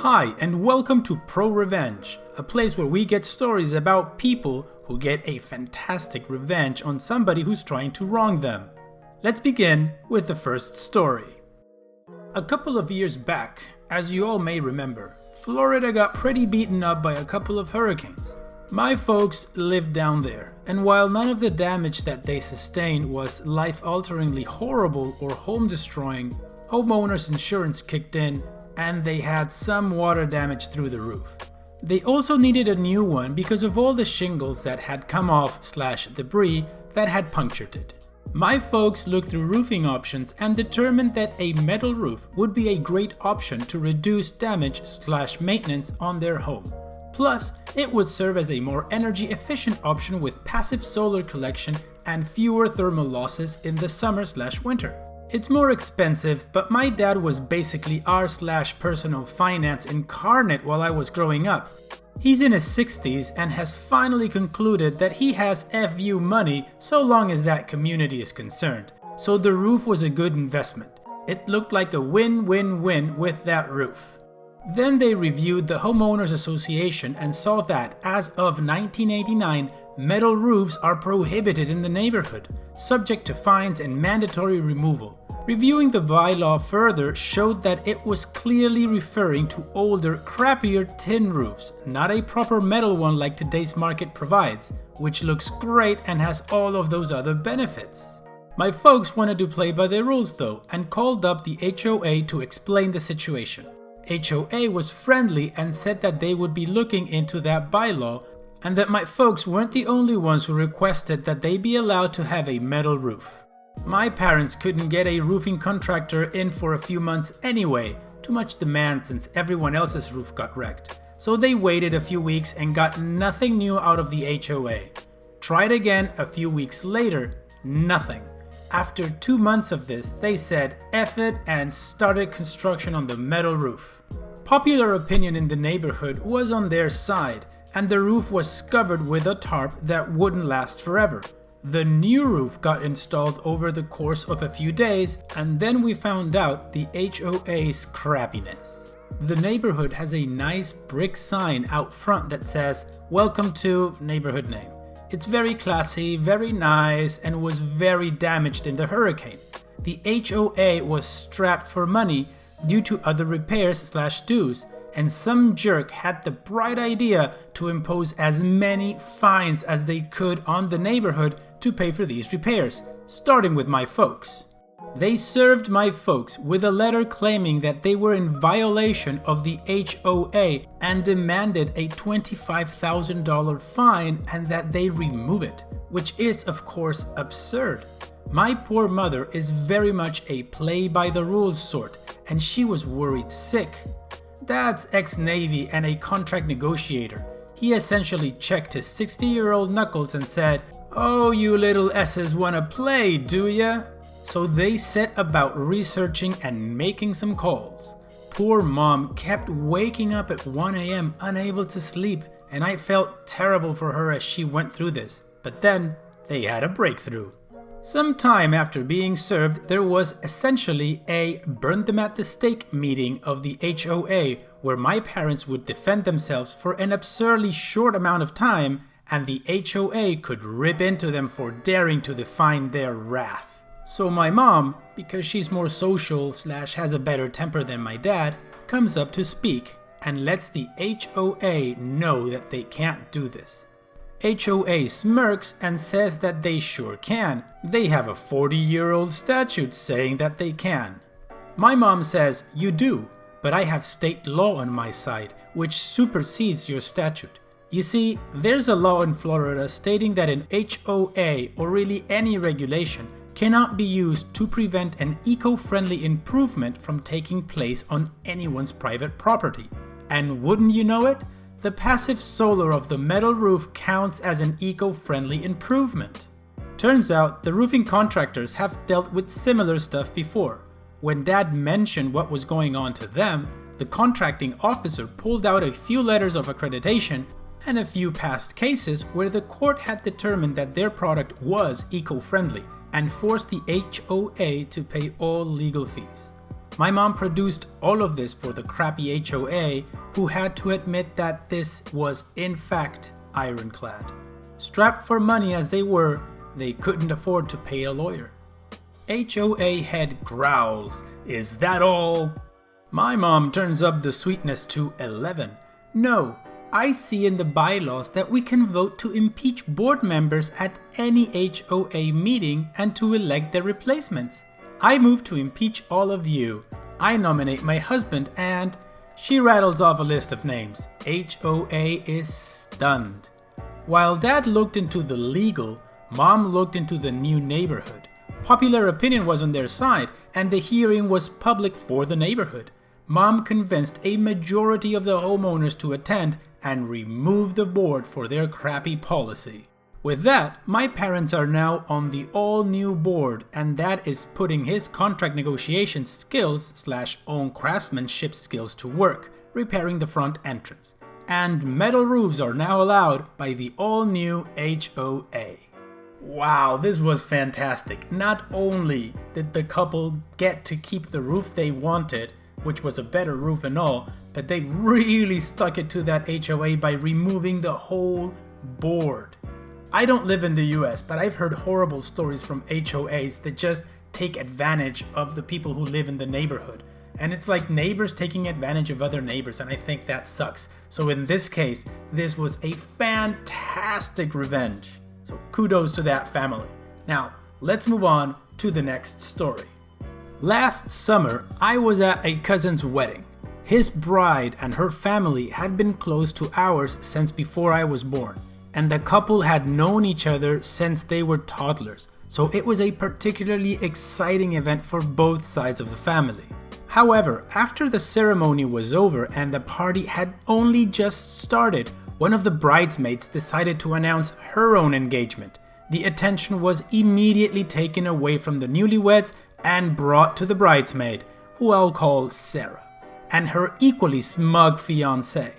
Hi, and welcome to Pro Revenge, a place where we get stories about people who get a fantastic revenge on somebody who's trying to wrong them. Let's begin with the first story. A couple of years back, as you all may remember, Florida got pretty beaten up by a couple of hurricanes. My folks lived down there, and while none of the damage that they sustained was life-alteringly horrible or home-destroying, homeowners insurance kicked in and they had some water damage through the roof. They also needed a new one because of all the shingles that had come off/debris that had punctured it. My folks looked through roofing options and determined that a metal roof would be a great option to reduce damage/maintenance on their home. Plus, it would serve as a more energy-efficient option with passive solar collection and fewer thermal losses in the summer/winter. It's more expensive, but my dad was basically our/personal finance incarnate while I was growing up. He's in his 60s and has finally concluded that he has FU money so long as that community is concerned. So the roof was a good investment. It looked like a win-win-win with that roof. Then they reviewed the Homeowners Association and saw that, as of 1989, metal roofs are prohibited in the neighborhood, subject to fines and mandatory removal. Reviewing the bylaw further showed that it was clearly referring to older, crappier tin roofs, not a proper metal one like today's market provides, which looks great and has all of those other benefits. My folks wanted to play by the rules though, and called up the HOA to explain the situation. HOA was friendly and said that they would be looking into that bylaw, and that my folks weren't the only ones who requested that they be allowed to have a metal roof. My parents couldn't get a roofing contractor in for a few months anyway, too much demand since everyone else's roof got wrecked. So they waited a few weeks and got nothing new out of the HOA. Tried again a few weeks later, nothing. After 2 months of this, they said F it and started construction on the metal roof. Popular opinion in the neighborhood was on their side, and the roof was covered with a tarp that wouldn't last forever. The new roof got installed over the course of a few days, and then we found out the HOA's crappiness. The neighborhood has a nice brick sign out front that says, "Welcome to neighborhood name." It's very classy, very nice, and was very damaged in the hurricane. The HOA was strapped for money due to other repairs/dues, and some jerk had the bright idea to impose as many fines as they could on the neighborhood to pay for these repairs, starting with my folks. They served my folks with a letter claiming that they were in violation of the HOA and demanded a $25,000 fine and that they remove it, which is of course absurd. My poor mother is very much a play-by-the-rules sort, and she was worried sick. Dad's ex-Navy and a contract negotiator. He essentially checked his 60-year-old knuckles and said, "Oh, you little S's wanna play, do ya?" So they set about researching and making some calls. Poor mom kept waking up at 1 a.m. unable to sleep, and I felt terrible for her as she went through this. But then they had a breakthrough. Some time after being served, there was essentially a burn them at the stake meeting of the HOA where my parents would defend themselves for an absurdly short amount of time, and the HOA could rip into them for daring to define their wrath. So my mom, because she's more social/has a better temper than my dad, comes up to speak and lets the HOA know that they can't do this. HOA smirks and says that they sure can. They have a 40-year-old statute saying that they can. My mom says, "You do, but I have state law on my side, which supersedes your statute." You see, there's a law in Florida stating that an HOA, or really any regulation, cannot be used to prevent an eco-friendly improvement from taking place on anyone's private property. And wouldn't you know it? The passive solar of the metal roof counts as an eco-friendly improvement. Turns out the roofing contractors have dealt with similar stuff before. When Dad mentioned what was going on to them, the contracting officer pulled out a few letters of accreditation and a few past cases where the court had determined that their product was eco-friendly and forced the HOA to pay all legal fees. My mom produced all of this for the crappy HOA, who had to admit that this was in fact ironclad. Strapped for money as they were, they couldn't afford to pay a lawyer. HOA head growls, "Is that all?" My mom turns up the sweetness to 11. "No, I see in the bylaws that we can vote to impeach board members at any HOA meeting and to elect their replacements. I move to impeach all of you. I nominate my husband and..." She rattles off a list of names. HOA is stunned. While Dad looked into the legal, Mom looked into the new neighborhood. Popular opinion was on their side, and the hearing was public for the neighborhood. Mom convinced a majority of the homeowners to attend and remove the board for their crappy policy. With that, my parents are now on the all-new board, and Dad is putting his contract negotiation skills / own craftsmanship skills to work, repairing the front entrance. And metal roofs are now allowed by the all-new HOA. Wow, this was fantastic. Not only did the couple get to keep the roof they wanted, which was a better roof and all, but they really stuck it to that HOA by removing the whole board. I don't live in the US, but I've heard horrible stories from HOAs that just take advantage of the people who live in the neighborhood. And it's like neighbors taking advantage of other neighbors, and I think that sucks. So in this case, this was a fantastic revenge. So kudos to that family. Now, let's move on to the next story. Last summer, I was at a cousin's wedding. His bride and her family had been close to ours since before I was born, and the couple had known each other since they were toddlers, so it was a particularly exciting event for both sides of the family. However, after the ceremony was over and the party had only just started, one of the bridesmaids decided to announce her own engagement. The attention was immediately taken away from the newlyweds and brought to the bridesmaid, who I'll call Sarah, and her equally smug fiancé.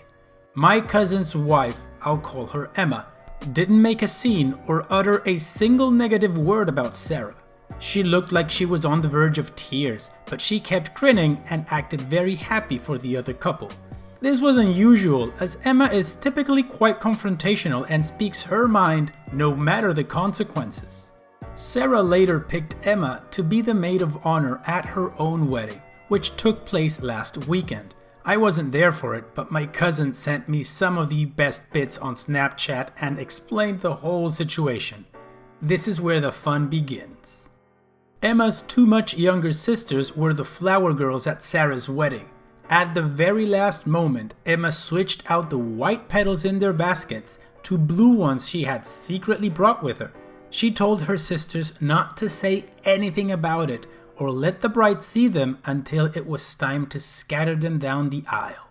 My cousin's wife, I'll call her Emma, didn't make a scene or utter a single negative word about Sarah. She looked like she was on the verge of tears, but she kept grinning and acted very happy for the other couple. This was unusual, as Emma is typically quite confrontational and speaks her mind no matter the consequences. Sarah later picked Emma to be the maid of honor at her own wedding, which took place last weekend. I wasn't there for it, but my cousin sent me some of the best bits on Snapchat and explained the whole situation. This is where the fun begins. Emma's two much younger sisters were the flower girls at Sarah's wedding. At the very last moment, Emma switched out the white petals in their baskets to blue ones she had secretly brought with her. She told her sisters not to say anything about it or let the bride see them until it was time to scatter them down the aisle.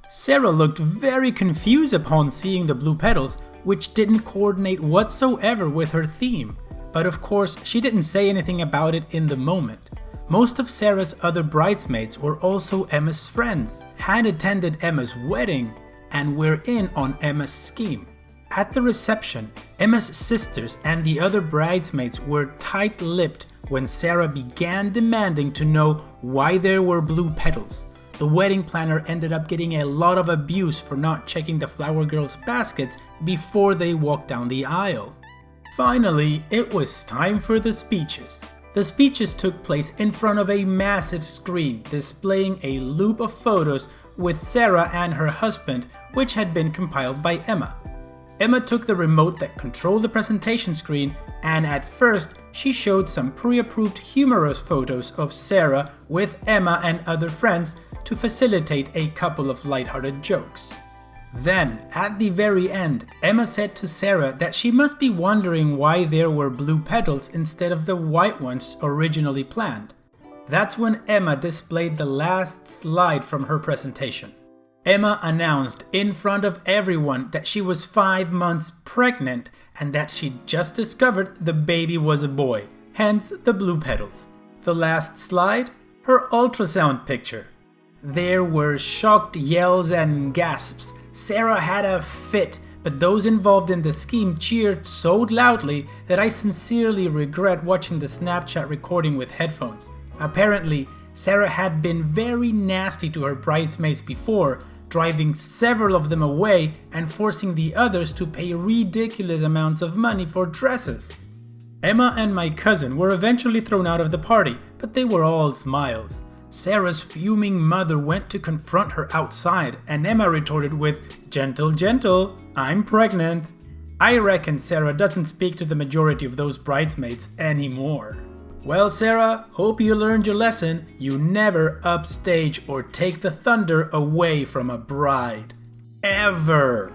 Sarah looked very confused upon seeing the blue petals, which didn't coordinate whatsoever with her theme. But of course, she didn't say anything about it in the moment. Most of Sarah's other bridesmaids were also Emma's friends, had attended Emma's wedding, and were in on Emma's scheme. At the reception, Emma's sisters and the other bridesmaids were tight-lipped when Sarah began demanding to know why there were blue petals. The wedding planner ended up getting a lot of abuse for not checking the flower girls' baskets before they walked down the aisle. Finally, it was time for the speeches. The speeches took place in front of a massive screen displaying a loop of photos with Sarah and her husband, which had been compiled by Emma. Emma took the remote that controlled the presentation screen, and at first she showed some pre-approved humorous photos of Sarah with Emma and other friends to facilitate a couple of lighthearted jokes. Then, at the very end, Emma said to Sarah that she must be wondering why there were blue petals instead of the white ones originally planned. That's when Emma displayed the last slide from her presentation. Emma announced in front of everyone that she was 5 months pregnant and that she'd just discovered the baby was a boy, hence the blue petals. The last slide? Her ultrasound picture. There were shocked yells and gasps. Sarah had a fit, but those involved in the scheme cheered so loudly that I sincerely regret watching the Snapchat recording with headphones. Apparently, Sarah had been very nasty to her bridesmaids before, driving several of them away and forcing the others to pay ridiculous amounts of money for dresses. Emma and my cousin were eventually thrown out of the party, but they were all smiles. Sarah's fuming mother went to confront her outside, and Emma retorted with, "Gentle, gentle, I'm pregnant." I reckon Sarah doesn't speak to the majority of those bridesmaids anymore. Well, Sarah, hope you learned your lesson. You never upstage or take the thunder away from a bride. Ever.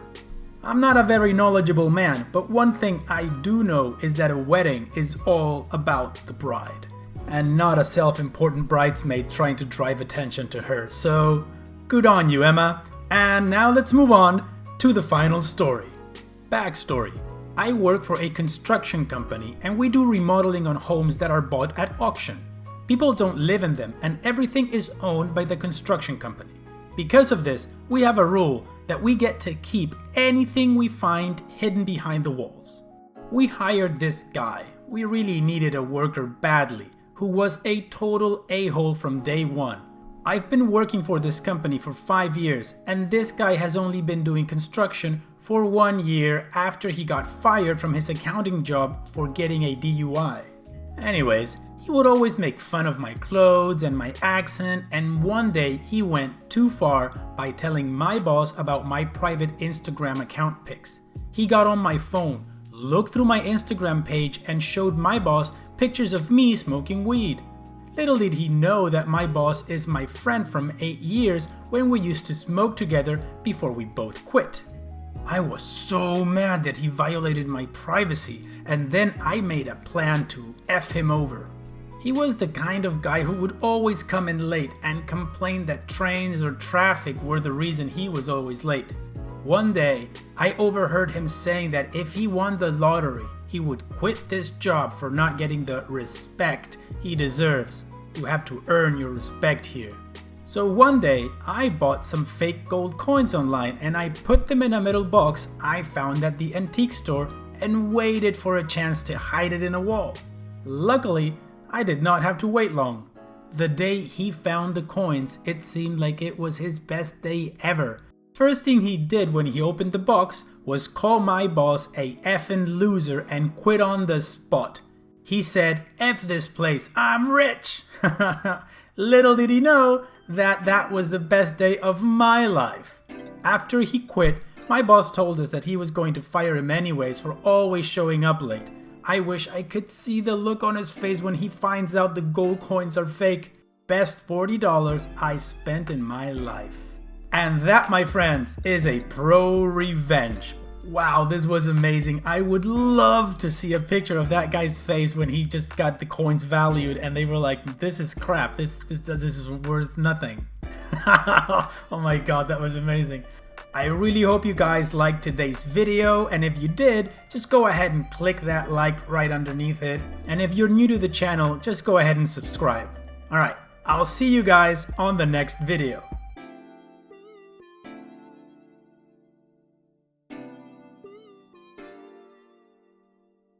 I'm not a very knowledgeable man, but one thing I do know is that a wedding is all about the bride, and not a self-important bridesmaid trying to drive attention to her. So, good on you, Emma. And now let's move on to the final story. Backstory. I work for a construction company and we do remodeling on homes that are bought at auction. People don't live in them and everything is owned by the construction company. Because of this, we have a rule that we get to keep anything we find hidden behind the walls. We hired this guy. We really needed a worker badly, who was a total a-hole from day one. I've been working for this company for 5 years, and this guy has only been doing construction for 1 year after he got fired from his accounting job for getting a DUI. Anyways, he would always make fun of my clothes and my accent, and one day he went too far by telling my boss about my private Instagram account pics. He got on my phone, looked through my Instagram page, and showed my boss pictures of me smoking weed. Little did he know that my boss is my friend from 8 years when we used to smoke together before we both quit. I was so mad that he violated my privacy, and then I made a plan to F him over. He was the kind of guy who would always come in late and complain that trains or traffic were the reason he was always late. One day, I overheard him saying that if he won the lottery, he would quit this job for not getting the respect he deserves. You have to earn your respect here. So one day, I bought some fake gold coins online and I put them in a metal box I found at the antique store and waited for a chance to hide it in a wall. Luckily, I did not have to wait long. The day he found the coins, it seemed like it was his best day ever. First thing he did when he opened the box was call my boss a effing loser and quit on the spot. He said, "F this place, I'm rich." Little did he know that that was the best day of my life. After he quit, my boss told us that he was going to fire him anyways for always showing up late. I wish I could see the look on his face when he finds out the gold coins are fake. Best $40 I spent in my life. And that, my friends, is a pro revenge. Wow, this was amazing. I would love to see a picture of that guy's face when he just got the coins valued and they were like, "This is crap. This is worth nothing." Oh my god, that was amazing. I really hope you guys liked today's video, and if you did, just go ahead and click that like right underneath it. And if you're new to the channel, just go ahead and subscribe. Alright, I'll see you guys on the next video.